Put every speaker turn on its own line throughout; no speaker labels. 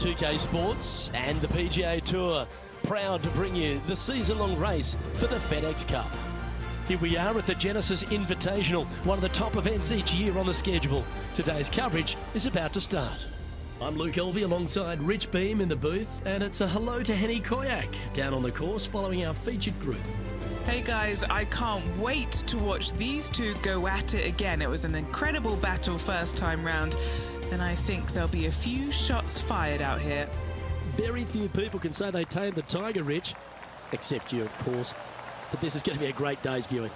2K Sports and the PGA Tour, proud to bring you the season-long race for the FedExCup. Here we are at the Genesis Invitational, one of the top events each year on the schedule. Today's coverage is about to start. I'm Luke Elvey alongside Rich Beam in the booth, and it's a hello to Henny Koyak down on the course following our featured group.
Hey guys, I can't wait to watch these two go at it again. It was an incredible battle first time round, and I think there'll be a few shots fired out here.
Very few people can say they tamed the Tiger, Rich, except you, of course. But this is going to be a great day's viewing.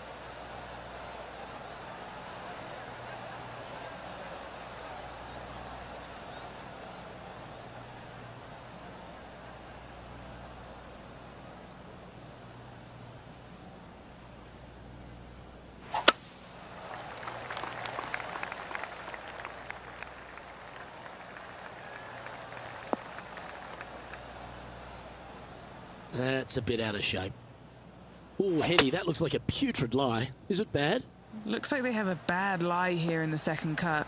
That's a bit out of shape. Oh, Henny, that looks like a putrid lie. Is it bad?
Looks like they have a bad lie here in the second cut.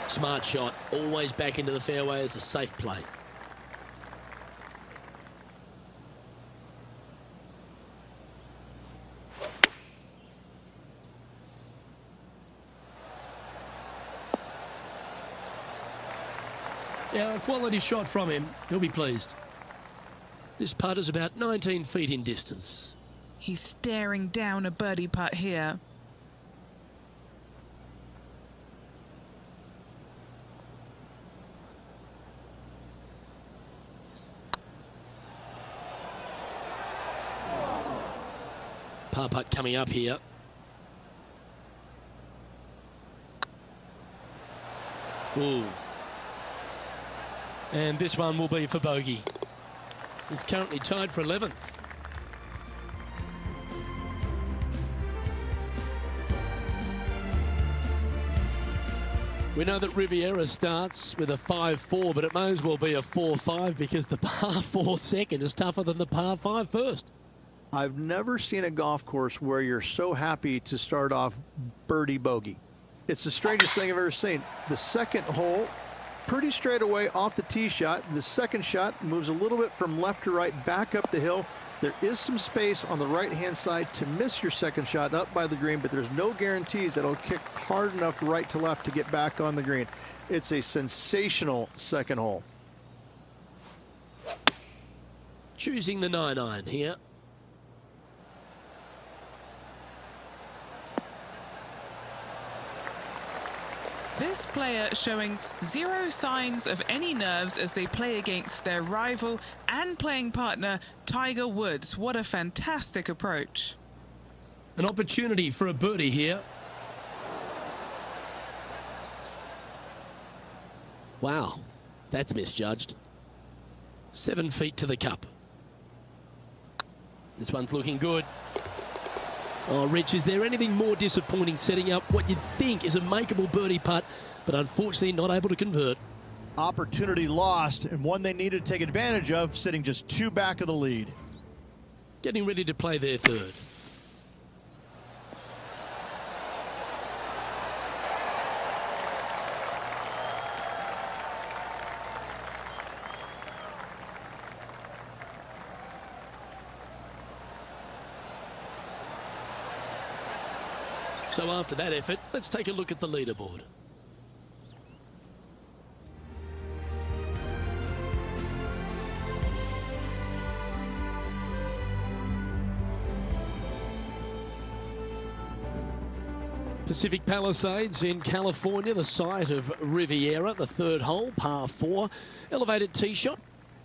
Smart shot. Always back into the fairway as a safe play. Yeah, a quality shot from him. He'll be pleased. This putt is about 19 feet in distance.
He's staring down a birdie putt here.
Par putt coming up here. Ooh. And this one will be for bogey. He's currently tied for 11th. We know that Riviera starts with a 5-4, but it may as well be a 4-5 because the par 4 second is tougher than the par 5 first.
I've never seen a golf course where you're so happy to start off birdie bogey. It's the strangest thing I've ever seen. The second hole, pretty straight away off the tee shot. The second shot moves a little bit from left to right back up the hill. There is some space on the right-hand side to miss your second shot up by the green, but there's no guarantees that it'll kick hard enough right to left to get back on the green. It's a sensational second hole.
Choosing the 9-iron here.
This player showing zero signs of any nerves as they play against their rival and playing partner, Tiger Woods. What a fantastic approach.
An opportunity for a birdie here. Wow, that's misjudged. 7 feet to the cup. This one's looking good. Oh, Rich, is there anything more disappointing setting up what you think is a makeable birdie putt, but unfortunately not able to convert?
Opportunity lost, and one they needed to take advantage of, sitting just 2 back of the lead.
Getting ready to play their third. So after that effort, let's take a look at the leaderboard. Pacific Palisades in California, the site of Riviera, the third hole, par 4, elevated tee shot.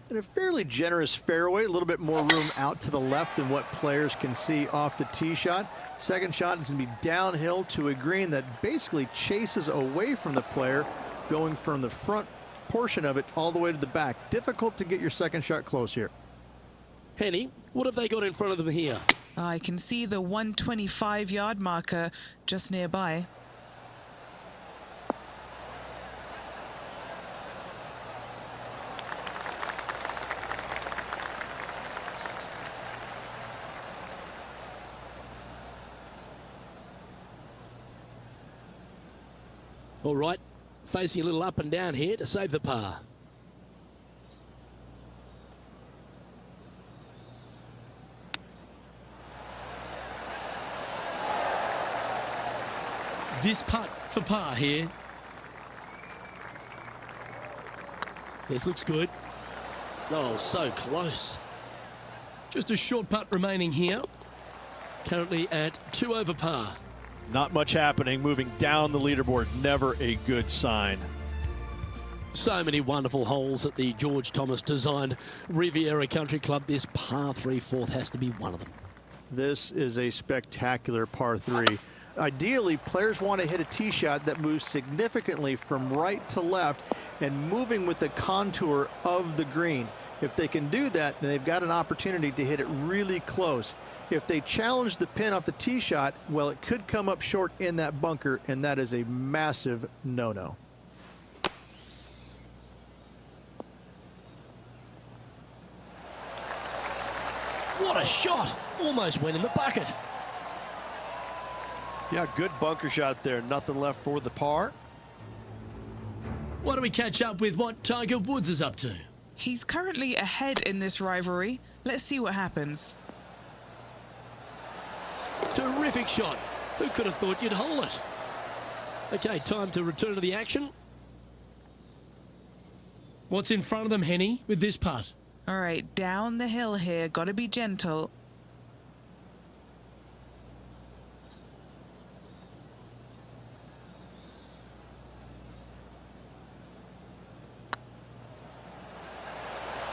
And a fairly generous fairway, a little bit more room out to the left than what players can see off the tee shot. Second shot is going to be downhill to a green that basically chases away from the player, going from the front portion of it all the way to the back. Difficult to get your second shot close here.
Henny, what have they got in front of them here?
I can see the 125-yard marker just nearby.
All right, facing a little up and down here to save the par. This putt for par here. This looks good. Oh, so close. Just a short putt remaining here. Currently at 2 over par.
Not much happening, moving down the leaderboard, never a good sign.
So many wonderful holes at the George Thomas designed Riviera Country Club. This par 3 fourth has to be one of them.
This is a spectacular par 3. Ideally, players want to hit a tee shot that moves significantly from right to left and moving with the contour of the green. If they can do that, then they've got an opportunity to hit it really close. If they challenge the pin off the tee shot, well, it could come up short in that bunker, and that is a massive no-no.
What a shot! Almost went in the bucket.
Yeah, good bunker shot there. Nothing left for the par.
Why don't we catch up with what Tiger Woods is up to?
He's currently ahead in this rivalry. Let's see what happens.
Terrific shot. Who could have thought you'd hole it? Okay, time to return to the action. What's in front of them, Henny, with this putt?
All right, down the hill here. Got to be gentle.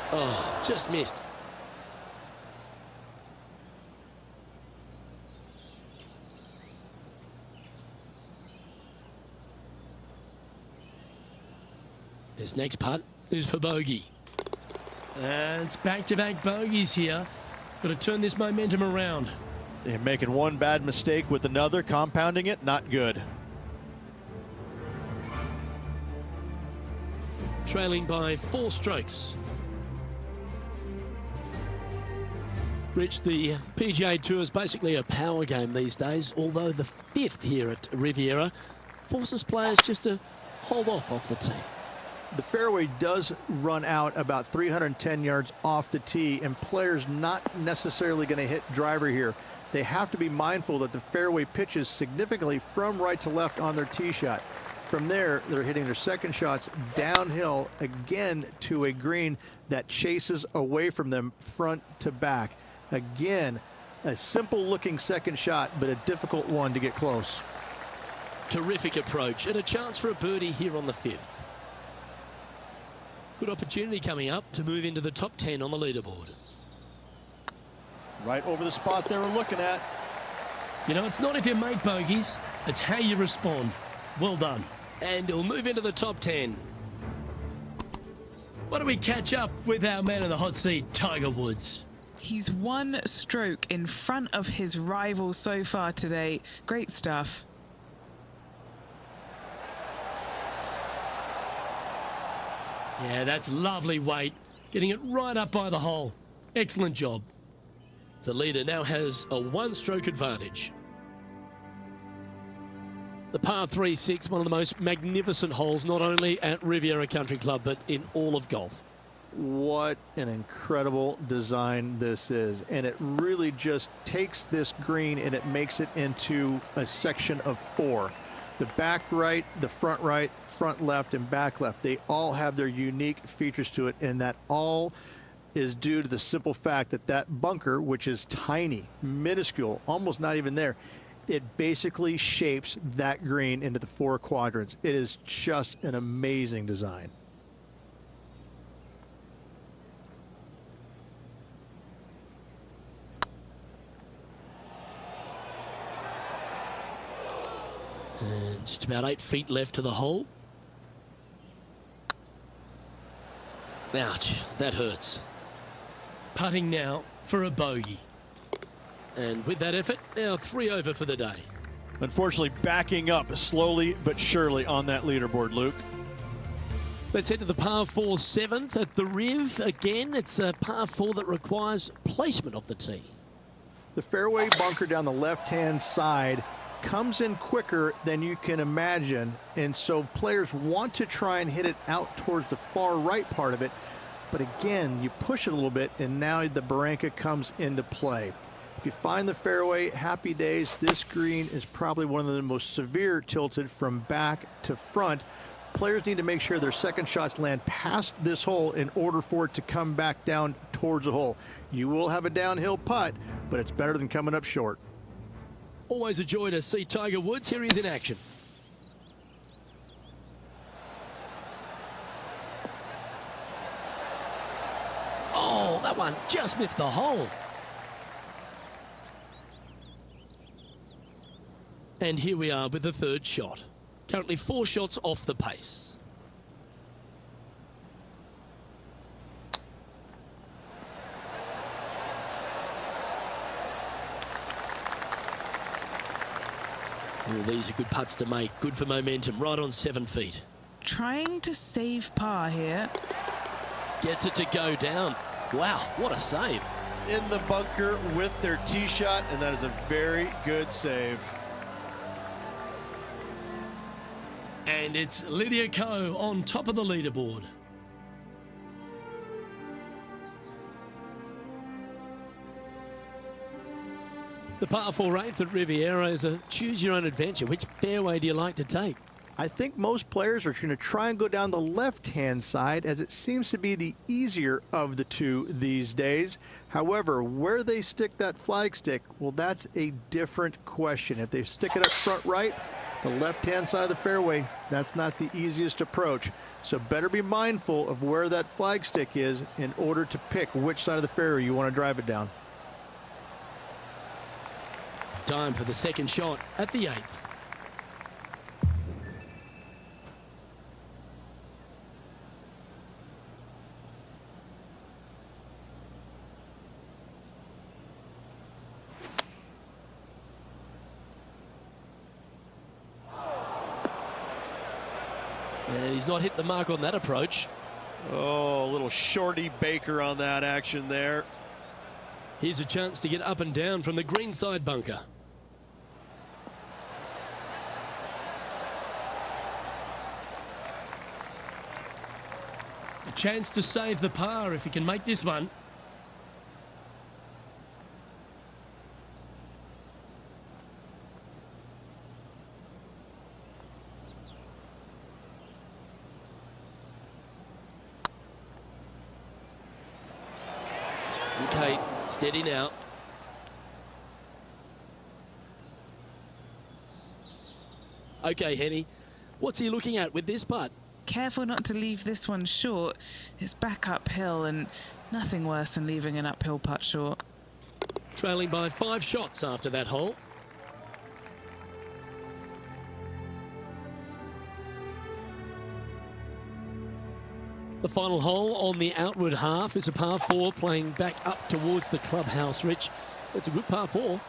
Oh, just missed. This next putt is for bogey. And it's back-to-back bogeys here. Got to turn this momentum around.
They're making one bad mistake with another, compounding it, not good.
Trailing by 4 strokes. Rich, the PGA Tour is basically a power game these days, although the 5th here at Riviera forces players just to hold off the tee.
The fairway does run out about 310 yards off the tee, and players not necessarily going to hit driver here. They have to be mindful that the fairway pitches significantly from right to left on their tee shot. From there, they're hitting their second shots downhill again to a green that chases away from them front to back. Again, a simple looking second shot, but a difficult one to get close.
Terrific approach and a chance for a birdie here on the 5th. Good opportunity coming up to move into the top 10 on the leaderboard.
Right over the spot they were looking at.
You know, it's not if you make bogeys, it's how you respond. Well done. And he'll move into the top 10. Why don't we catch up with our man in the hot seat, Tiger Woods?
He's 1 stroke in front of his rival so far today. Great stuff.
Yeah, that's lovely weight. Getting it right up by the hole. Excellent job. The leader now has a 1-stroke advantage. The par 3-6, one of the most magnificent holes, not only at Riviera Country Club, but in all of golf.
What an incredible design this is. And it really just takes this green and it makes it into a section of 4. The back right, the front right, front left, and back left, they all have their unique features to it, and that all is due to the simple fact that that bunker, which is tiny, minuscule, almost not even there, it basically shapes that green into the 4 quadrants. It is just an amazing design.
And just about 8 feet left to the hole. Ouch, that hurts. Putting now for a bogey. And with that effort, now 3 over for the day.
Unfortunately, backing up slowly but surely on that leaderboard, Luke.
Let's head to the par 4 7th at the Riv. Again, it's a par 4 that requires placement of the tee.
The fairway bunker down the left-hand side comes in quicker than you can imagine, and so players want to try and hit it out towards the far right part of it. But again, you push it a little bit, and now the barranca comes into play. If you find the fairway, happy days. This green is probably one of the most severe tilted from back to front. Players need to make sure their second shots land past this hole in order for it to come back down towards the hole. You will have a downhill putt, but it's better than coming up short.
Always a joy to see Tiger Woods. Here he is in action. Oh, that one just missed the hole. And here we are with the third shot. Currently 4 shots off the pace. Oh, these are good putts to make. Good for momentum. Right on 7 feet.
Trying to save par here.
Gets it to go down. Wow, what a save.
In the bunker with their tee shot, and that is a very good save.
And it's Lydia Ko on top of the leaderboard. The par 4 8th at Riviera is a choose your own adventure. Which fairway do you like to take?
I think most players are going to try and go down the left-hand side, as it seems to be the easier of the two these days. However, where they stick that flag stick, well, that's a different question. If they stick it up front right, the left-hand side of the fairway, that's not the easiest approach. So better be mindful of where that flag stick is in order to pick which side of the fairway you want to drive it down.
Time for the second shot at the 8th. And he's not hit the mark on that approach.
Oh, a little shorty Baker on that action there.
Here's a chance to get up and down from the greenside bunker. A chance to save the par if he can make this one. Okay, steady now. Okay, Henny, what's he looking at with this putt?
Careful not to leave this one short. It's back uphill, and nothing worse than leaving an uphill putt short.
Trailing by 5 shots after that hole. The final hole on the outward half is a par 4 playing back up towards the clubhouse, Rich. It's a good par 4.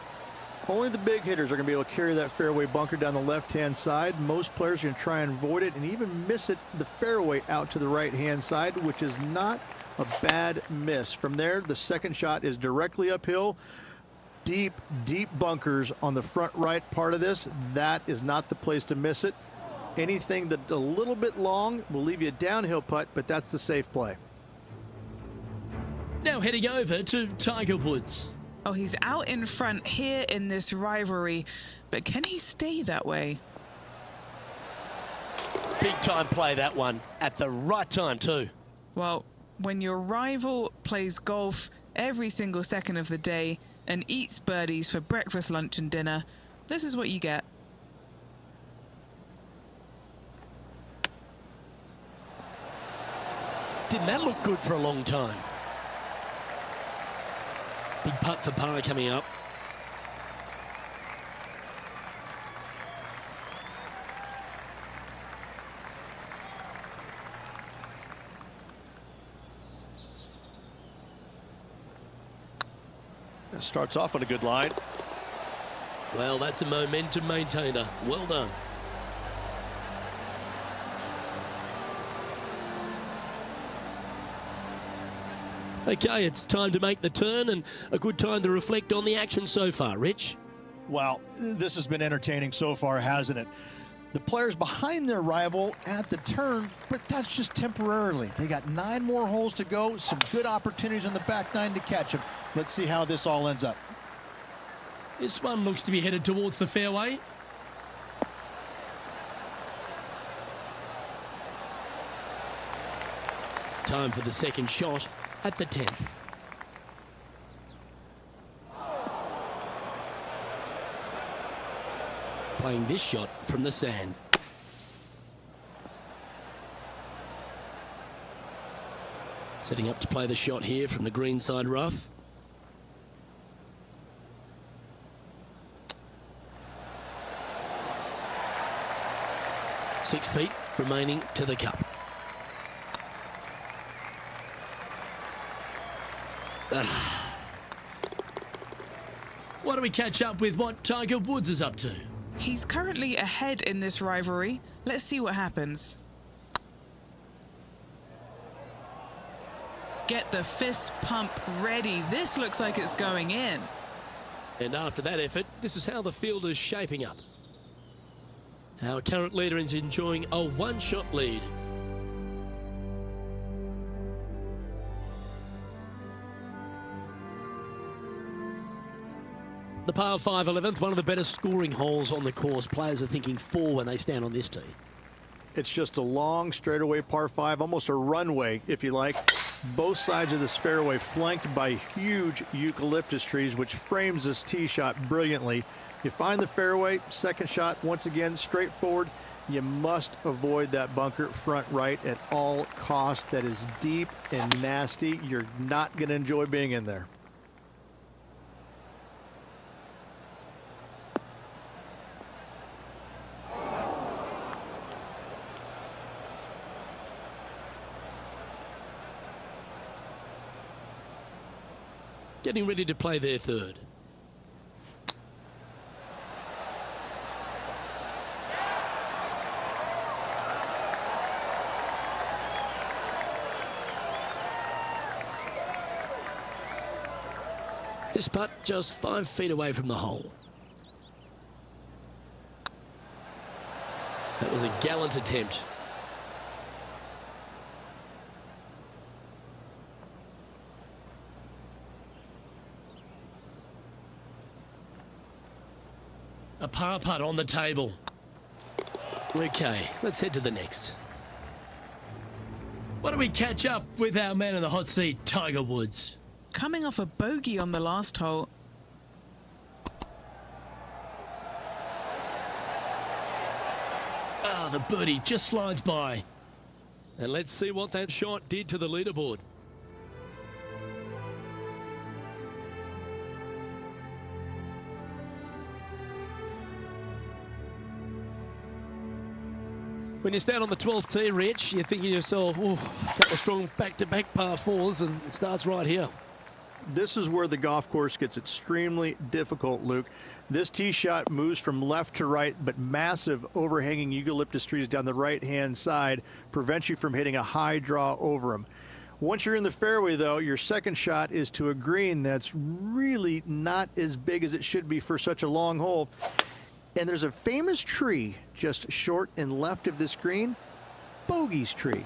Only the big hitters are going to be able to carry that fairway bunker down the left-hand side. Most players are going to try and avoid it and even miss it the fairway out to the right-hand side, which is not a bad miss. From there, the second shot is directly uphill. Deep, deep bunkers on the front right part of this. That is not the place to miss it. Anything that a little bit long will leave you a downhill putt, but that's the safe play.
Now heading over to Tiger Woods.
Oh, he's out in front here in this rivalry, but can he stay that way?
Big time play, that one, at the right time too.
Well, when your rival plays golf every single second of the day and eats birdies for breakfast, lunch and dinner, this is what you get.
Didn't that look good for a long time? Big putt for par coming up.
That starts off on a good line.
Well, that's a momentum maintainer. Well done. Okay, it's time to make the turn and a good time to reflect on the action so far, Rich.
Well, this has been entertaining so far, hasn't it? The players behind their rival at the turn, but that's just temporarily. They got 9 more holes to go, some good opportunities on the back 9 to catch them. Let's see how this all ends up.
This one looks to be headed towards the fairway. Time for the second shot at the 10th. Playing this shot from the sand. Setting up to play the shot here from the greenside rough. Six feet remaining to the cup. Why don't we catch up with what Tiger Woods is up to?
He's currently ahead in this rivalry. Let's see what happens. Get the fist pump ready. This looks like it's going in.
And after that effort, this is how the field is shaping up. Our current leader is enjoying a one-shot lead. The par 5 11th, one of the better scoring holes on the course. Players are thinking 4 when they stand on this tee.
It's just a long straightaway par 5, almost a runway, if you like. Both sides of this fairway flanked by huge eucalyptus trees, which frames this tee shot brilliantly. You find the fairway, second shot, once again, straightforward. You must avoid that bunker front right at all costs. That is deep and nasty. You're not going to enjoy being in there.
Getting ready to play their third. This putt just 5 feet away from the hole. That was a gallant attempt. A par putt on the table. Okay, let's head to the next. Why don't we catch up with our man in the hot seat, Tiger Woods?
Coming off a bogey on the last hole.
Ah, the birdie just slides by. And let's see what that shot did to the leaderboard. When you stand on the 12th tee, Rich, you're thinking to yourself, oh, a couple of strong back-to-back par 4s, and it starts right here.
This is where the golf course gets extremely difficult, Luke. This tee shot moves from left to right, but massive overhanging eucalyptus trees down the right-hand side prevent you from hitting a high draw over them. Once you're in the fairway, though, your second shot is to a green that's really not as big as it should be for such a long hole. And there's a famous tree just short and left of this green, Bogey's tree.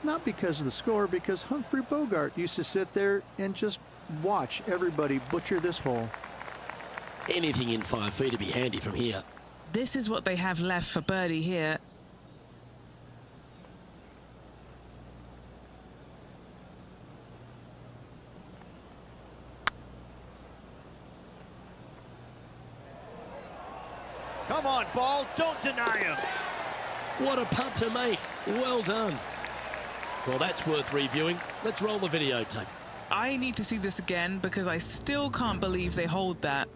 Not because of the score, because Humphrey Bogart used to sit there and just watch everybody butcher this hole.
Anything in 5 feet to be handy from here.
This is what they have left for birdie here.
Come on, ball, don't deny him.
What a putt to make. Well done. Well, that's worth reviewing. Let's roll the videotape.
I need to see this again because I still can't believe they hold that.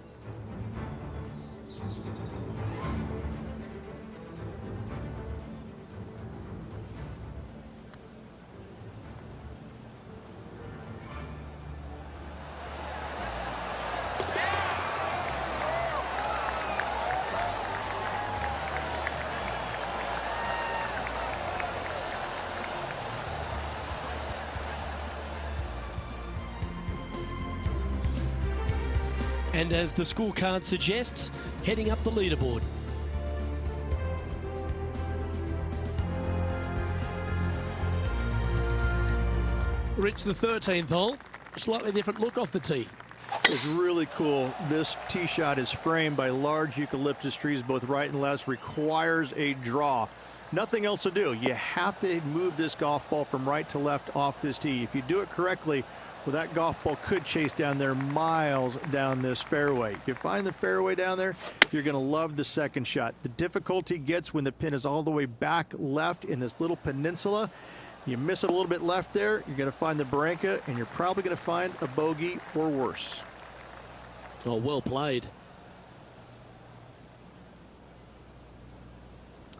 And as the scorecard suggests, heading up the leaderboard. Rich, the 13th hole, slightly different look off the tee.
It's really cool. This tee shot is framed by large eucalyptus trees, both right and left, requires a draw. Nothing else to do. You have to move this golf ball from right to left off this tee. If you do it correctly, well, that golf ball could chase down there miles down this fairway. If you find the fairway down there, you're going to love the second shot. The difficulty gets when the pin is all the way back left in this little peninsula. You miss it a little bit left there, you're going to find the barranca, and you're probably going to find a bogey or worse.
Oh, well played.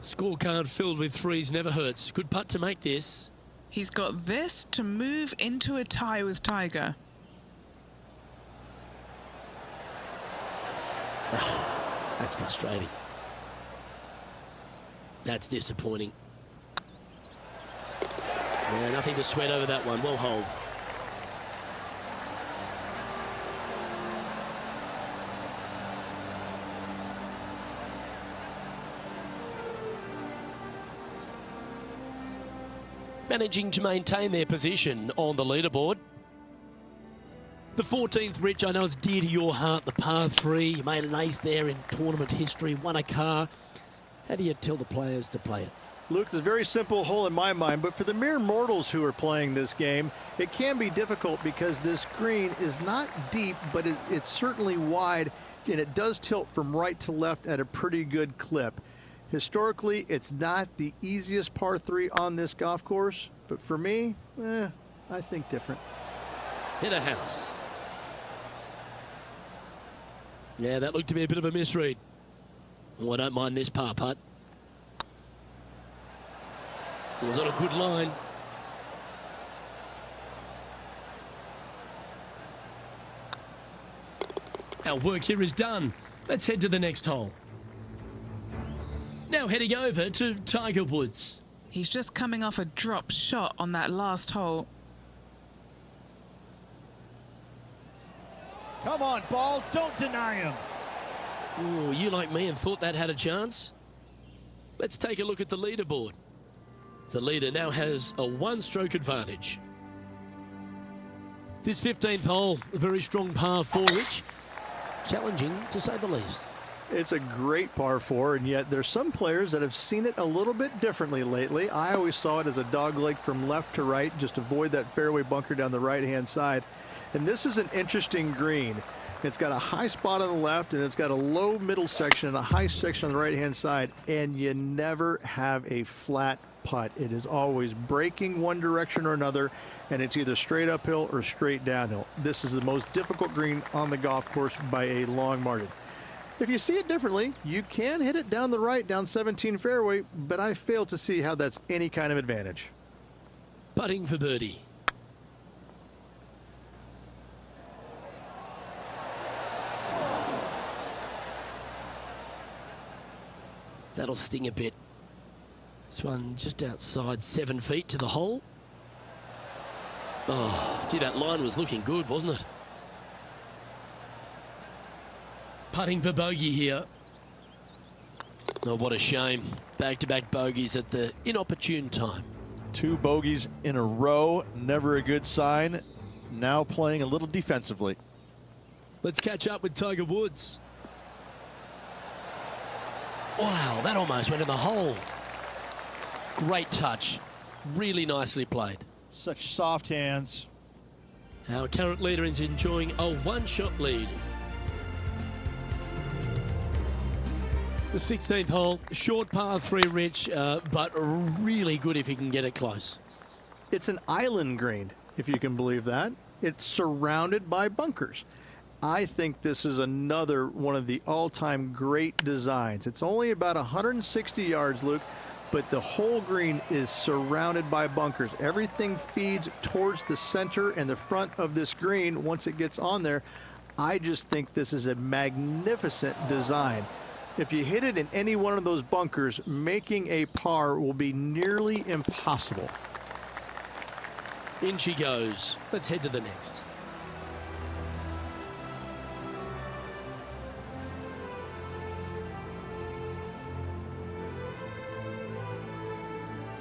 Scorecard filled with threes never hurts. Good putt to make this.
He's got this to move into a tie with Tiger.
That's frustrating. That's disappointing. Yeah, nothing to sweat over that one. Well hold. Managing to maintain their position on the leaderboard. The 14th, Rich, I know it's dear to your heart, the par 3. You made an ace there in tournament history, won a car. How do you tell the players to play it?
Luke, it's a very simple hole in my mind, but for the mere mortals who are playing this game, it can be difficult because this green is not deep, but it's certainly wide, and it does tilt from right to left at a pretty good clip. Historically, it's not the easiest par 3 on this golf course, but for me, I think different.
Hit a house. Yeah, that looked to be a bit of a misread. Oh, I don't mind this par putt. It was on a good line. Our work here is done. Let's head to the next hole. Now heading over to Tiger Woods.
He's just coming off a drop shot on that last hole.
Come on, ball, don't deny him.
Oh, you like me and thought that had a chance? Let's take a look at the leaderboard. The leader now has a one-stroke advantage. This 15th hole, a very strong par 4, Rich. Challenging, to say the least.
It's a great par 4, and yet there's some players that have seen it a little bit differently lately. I always saw it as a dogleg from left to right, just avoid that fairway bunker down the right-hand side. And this is an interesting green. It's got a high spot on the left, and it's got a low middle section and a high section on the right-hand side, and you never have a flat putt. It is always breaking one direction or another, and it's either straight uphill or straight downhill. This is the most difficult green on the golf course by a long margin. If you see it differently, you can hit it down the right, down 17 fairway, but I fail to see how that's any kind of advantage.
Putting for birdie. That'll sting a bit. This one just outside 7 feet to the hole. Oh, gee, that line was looking good, wasn't it? Putting for bogey here. Oh, what a shame. Back-to-back bogeys at the inopportune time.
2 bogeys in a row, never a good sign. Now playing a little defensively.
Let's catch up with Tiger Woods. Wow, that almost went in the hole. Great touch. Really nicely played.
Such soft hands.
Our current leader is enjoying a one-shot lead. The 16th hole, short par 3, Rich, but really good if he can get it close.
It's an island green, if you can believe that. It's surrounded by bunkers. I think this is another one of the all-time great designs. It's only about 160 yards, Luke, but the whole green is surrounded by bunkers. Everything feeds towards the center and the front of this green once it gets on there. I just think this is a magnificent design. If you hit it in any one of those bunkers, making a par will be nearly impossible.
In she goes. Let's head to the next.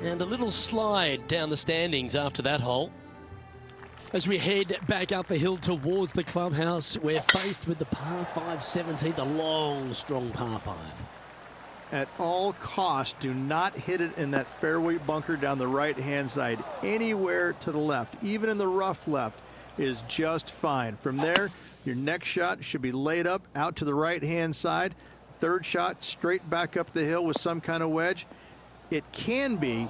And a little slide down the standings after that hole. As we head back up the hill towards the clubhouse, we're faced with the par 5 17, the long, strong par 5.
At all costs, do not hit it in that fairway bunker down the right-hand side. Anywhere to the left, even in the rough left, is just fine. From there, your next shot should be laid up out to the right-hand side. Third shot, straight back up the hill with some kind of wedge. It can be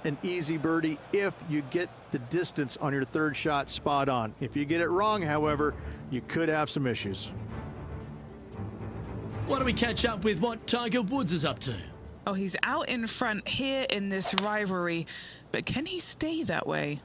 an easy birdie if you get the distance on your third shot spot on. If you get it wrong, however, you could have some issues.
Why don't we catch up with what Tiger Woods is up to?
Oh, he's out in front here in this rivalry, but can he stay that way?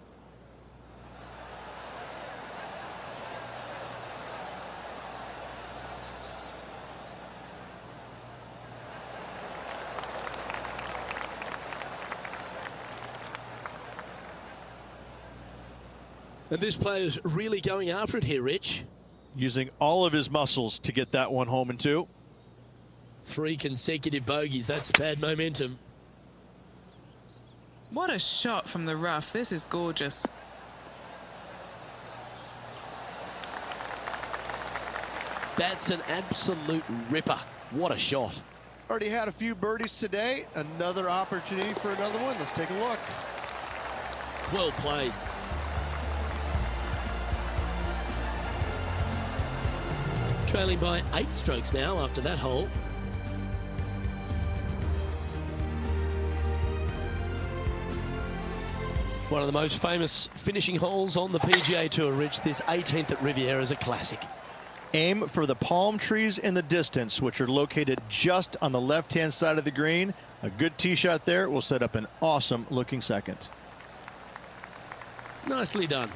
And this player's really going after it here, Rich.
Using all of his muscles to get that one home in 2.
3 consecutive bogeys. That's bad momentum.
What a shot from the rough. This is gorgeous.
That's an absolute ripper. What a shot.
Already had a few birdies today. Another opportunity for another one. Let's take a look.
Well played. Trailing by 8 strokes now after that hole. One of the most famous finishing holes on the PGA Tour, Rich. This 18th at Riviera is a classic.
Aim for the palm trees in the distance, which are located just on the left-hand side of the green. A good tee shot there will set up an awesome looking second.
Nicely done.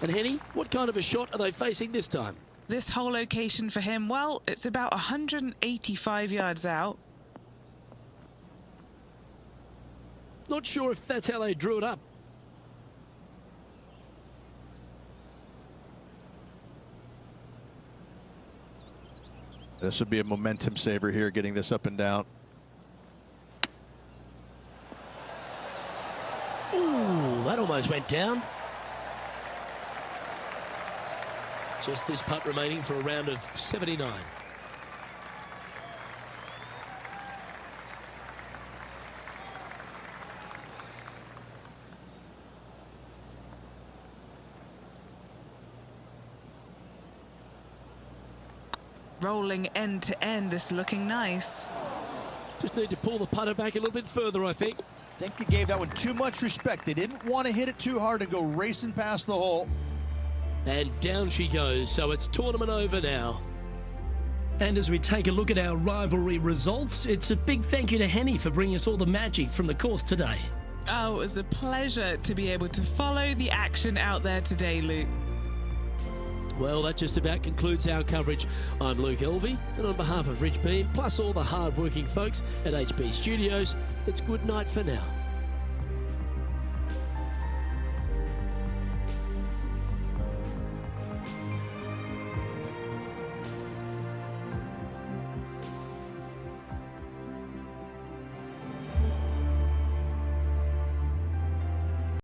And Henny, what kind of a shot are they facing this time?
This whole location for him, well, it's about 185 yards out.
Not sure if that's how they drew it up.
This would be a momentum saver here, getting this up and down.
Ooh, that almost went down. Just this putt remaining for a round of 79.
Rolling end to end, this looking nice.
Just need to pull the putter back a little bit further, I think.
I think they gave that one too much respect. They didn't want to hit it too hard and go racing past the hole.
And down she goes, so it's tournament over now. And as we take a look at our rivalry results, it's a big thank you to Henny for bringing us all the magic from the course today.
Oh, it was a pleasure to be able to follow the action out there today, Luke.
Well, that just about concludes our coverage. I'm Luke Elvey, and on behalf of Rich Beam, plus all the hard-working folks at HB Studios, it's good night for now.